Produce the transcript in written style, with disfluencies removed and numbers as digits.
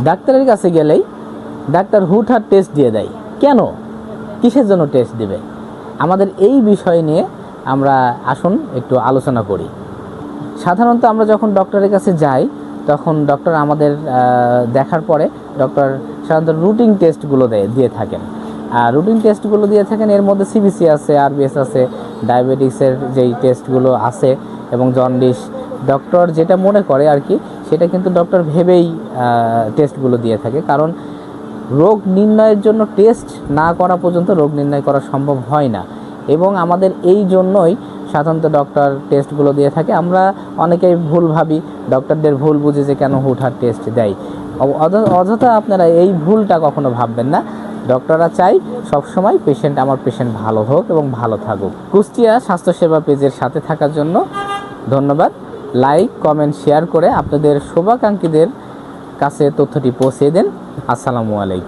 ডাক্তারের কাছে গেলেই ডাক্তার হুটহাট টেস্ট দিয়ে দেয়। কেন, কিসের জন্য টেস্ট দিবে? আমাদের এই বিষয় নিয়ে আমরা আসুন একটু আলোচনা করি। সাধারণত আমরা যখন ডক্টরের কাছে যাই তখন ডক্টর আমাদের দেখার পরে ডক্টর সাধারণত রুটিন টেস্টগুলো দিয়ে থাকেন। আর রুটিন টেস্টগুলো দিয়ে থাকেন, এর মধ্যে সিবিসি আছে, আরবিএস আছে, ডায়াবেটিক্সের যেই টেস্টগুলো আছে এবং জন্ডিস, ডক্টর যেটা মনে করে আর কি সেটা কিন্তু ডক্টর ভেবেই টেস্টগুলো দিয়ে থাকে। কারণ রোগ নির্ণয়ের জন্য টেস্ট না করা পর্যন্ত রোগ নির্ণয় করা সম্ভব হয় না, এবং আমাদের এই জন্যই সাধারণত ডক্টর টেস্টগুলো দিয়ে থাকে। আমরা অনেকেই ভুল ভাবি, ডক্টরদের ভুল বুঝে যে কেন হুটহাট টেস্ট দেয়। অযথা আপনারা এই ভুলটা কখনো ভাববেন না। ডক্টররা চাই সবসময় আমার পেশেন্ট ভালো হোক এবং ভালো থাকুক। কুষ্টিয়া স্বাস্থ্যসেবা পেজের সাথে থাকার জন্য ধন্যবাদ। লাইক, কমেন্ট, শেয়ার করে আপনাদের শুভাকাঙ্ক্ষীদের কাছে তথ্যটি পৌঁছে দেন। আসসালামু আলাইকুম।